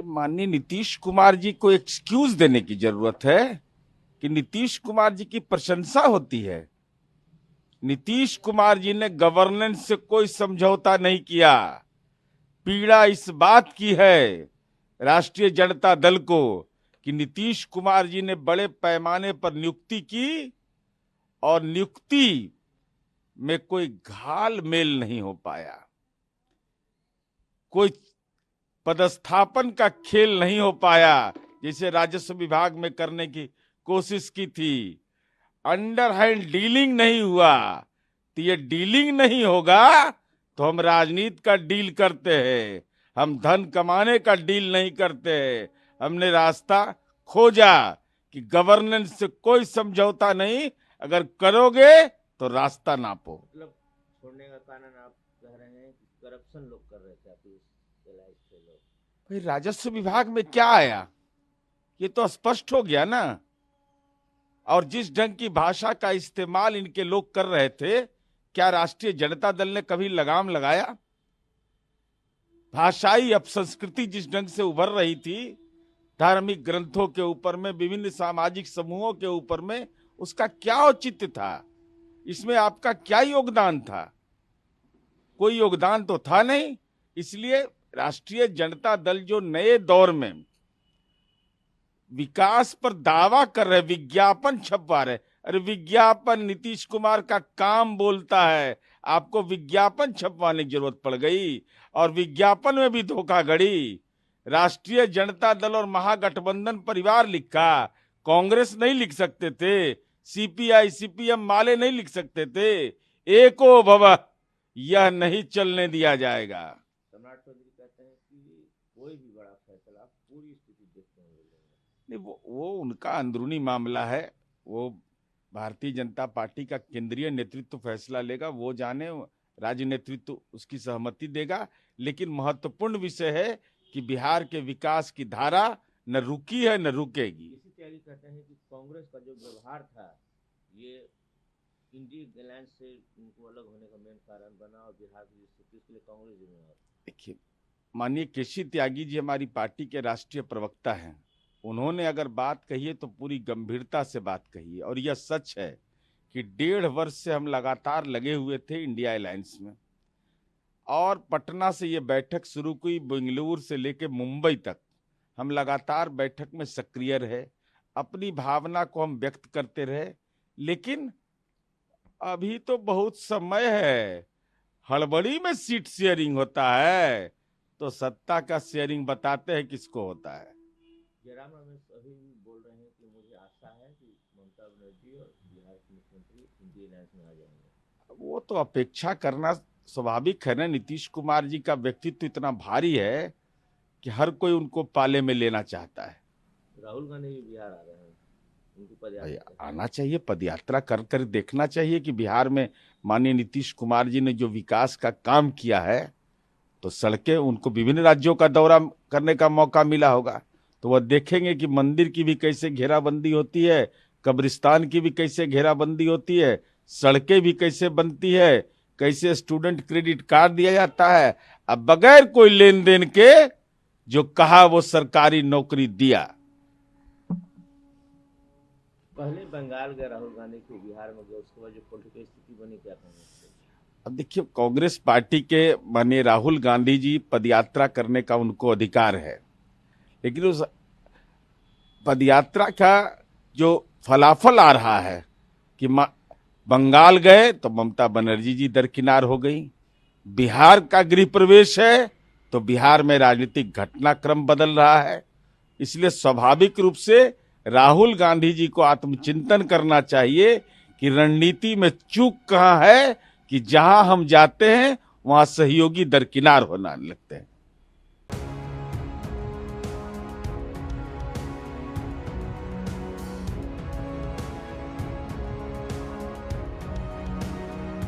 माननीय नीतीश कुमार जी को एक्सक्यूज देने की जरूरत है कि नीतीश कुमार जी की प्रशंसा होती है। नीतीश कुमार जी ने गवर्नेंस से कोई समझौता नहीं किया। पीड़ा इस बात की है राष्ट्रीय जनता दल को कि नीतीश कुमार जी ने बड़े पैमाने पर नियुक्ति की और नियुक्ति में कोई घाल मेल नहीं हो पाया, कोई पदस्थापन का खेल नहीं हो पाया जैसे राजस्व विभाग में करने की कोशिश की थी। अंडरहैंड डीलिंग नहीं हुआ। तो ये डीलिंग नहीं होगा तो हम राजनीति का डील करते हैं, हम धन कमाने का डील नहीं करते हैं। हमने रास्ता खोजा कि गवर्नेंस से कोई समझौता नहीं, अगर करोगे तो रास्ता नापो। मतलब छोड़ने का कारण आप कह रहे हैं कि करप्शन लोग कर रहे थे, आप इस इलाज से लोग। भाई राजस्व विभाग में क्या आया, ये तो स्पष्ट हो गया ना। और जिस ढंग की भाषा का इस्तेमाल इनके लोग कर रहे थे, क्या राष्ट्रीय जनता दल ने कभी लगाम लगाया? भाषाई अपसंस्कृति जिस ढंग से उभर रही थी धार्मिक ग्रंथों के ऊपर में, विभिन्न सामाजिक समूहों के ऊपर में, उसका क्या औचित्य था? इसमें आपका क्या योगदान था? कोई योगदान तो था नहीं। इसलिए राष्ट्रीय जनता दल जो नए दौर में विकास पर दावा कर रहे, विज्ञापन छपवा रहे, अरे विज्ञापन नीतीश कुमार का काम बोलता है, आपको विज्ञापन छपवाने की जरूरत पड़ गई। और विज्ञापन में भी धोखाधड़ी। राष्ट्रीय जनता दल और महागठबंधन परिवार लिखा, कांग्रेस नहीं लिख सकते थे, सीपीआई सीपीएम वाले नहीं लिख सकते थे। एको भव, यह नहीं चलने दिया जाएगा। सम्राट चौधरी कहते हैं कि कोई भी बड़ा फैसला पूरी स्थिति देखते हुए लेंगे। नहीं, वो उनका अंदरूनी मामला है। वो भारतीय जनता पार्टी का केंद्रीय नेतृत्व फैसला लेगा, वो जाने, राज्य नेतृत्व उसकी सहमति देगा। लेकिन महत्वपूर्ण विषय है कि बिहार के विकास की धारा न रुकी है न रुकेगी। इसी त्यागी कहते हैं कि कांग्रेस का जो व्यवहार था ये इंडिया अलायंस से उनको अलग होने का मेन कारण बना और बिहार की स्थिति के लिए कांग्रेस जिम्मेदार। देखिए, माननीय केसी त्यागी जी हमारी पार्टी के राष्ट्रीय प्रवक्ता हैं। उन्होंने अगर बात कही है तो पूरी गंभीरता से बात कही है। और यह सच है कि 1.5 वर्ष से हम लगातार लगे हुए थे इंडिया अलायंस में। और पटना से ये बैठक शुरू हुई, बेंगलुरु से लेकर मुंबई तक हम लगातार बैठक में सक्रिय रहे, अपनी भावना को हम व्यक्त करते रहे। लेकिन अभी तो बहुत समय है, हड़बड़ी में सीट शेयरिंग होता है तो सत्ता का शेयरिंग बताते हैं किसको होता है। जयराम रमेश अभी भी बोल रहे हैं कि मुझे आशा है कि ममता बनर्जी और बिहार के मुख्यमंत्री इंडिया अलायंस में आ जाएंगे। वो तो अपेक्षा करना स्वाभाविक है ना। नीतीश कुमार जी का व्यक्तित्व इतना भारी है कि हर कोई उनको पाले में लेना चाहता है। राहुल गांधी भी बिहार आ रहे हैं, उनकी पदयात्रा आना चाहिए, पदयात्रा कर कर देखना चाहिए कि बिहार में माननीय नीतीश कुमार जी ने जो विकास का काम किया है, तो सड़कें, उनको विभिन्न राज्यों का दौरा करने का मौका मिला होगा तो वह देखेंगे कि मंदिर की भी कैसे घेराबंदी होती है, कब्रिस्तान की भी कैसे घेराबंदी होती है, सड़कें भी कैसे बनती है, कैसे स्टूडेंट क्रेडिट कार्ड दिया जाता है। अब बगैर कोई लेन देन के जो कहा वो सरकारी नौकरी दिया। पहले बंगाल गए राहुल गांधी के, बिहार में गए, उसके बाद जो पॉलिटिकल स्थिति बनी, क्या कहेंगे? अब देखिए, कांग्रेस पार्टी के माननीय राहुल गांधी जी पदयात्रा करने का उनको अधिकार है, लेकिन उस पदयात्रा का जो फलाफल आ रहा है कि बंगाल गए तो ममता बनर्जी जी दरकिनार हो गई, बिहार का गृह प्रवेश है तो बिहार में राजनीतिक घटनाक्रम बदल रहा है। इसलिए स्वाभाविक रूप से राहुल गांधी जी को आत्मचिंतन करना चाहिए कि रणनीति में चूक कहाँ है कि जहां हम जाते हैं वहां सहयोगी दरकिनार होने लगते हैं।